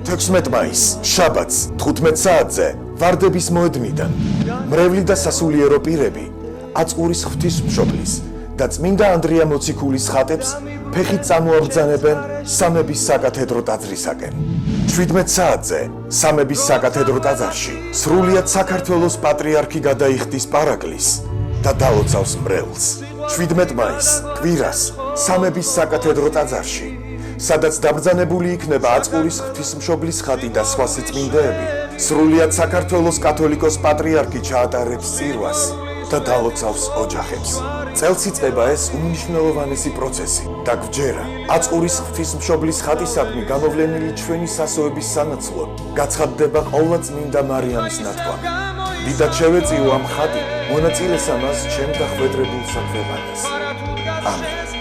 16 მაისს, შაბათს, 15 საათზე, ვარდების მოედნიდან, მრევლი და სასულიერო პირები, აწურის ღვთისმშობლის და წმინდა ანდრია მოციქულის ხატებს ფეხით წამოაბრძანებენ სამების საკათედრო ტაძრისაკენ. 17 საათზე, სამების საკათედრო ტაძარში, სრულიად საქართველოს პატრიარქი გადაიხდის პარაკლისს და დალოცავს მრევლს. 17 მაისს, კვირას, სამების საკათედრო ტაძარში, სადაც დაბრძანებული იქნება აწურის ღვთისმშობლის ხატი და სხვა სიწმინდეები, სრულიად საქართველოს კათოლიკოს პატრიარქი ჩაატარებს წირვას და დალოცავს ოჯახებს. წელს იწყება ეს უმნიშვნელოვანესი პროცესი და გვჯერა, აწურის ღვთისმშობლის ხატისადმი გამოვლენილი ჩვენი სასოების სანაცვლოდ გაცხადდება ყოვლადწმინდა მარიამის ნათქვამი. დიდად შევეწიო ამ ხატი, მონაწილესა მას ჩემ დახვედრებულ საქვეყანას. ამენ.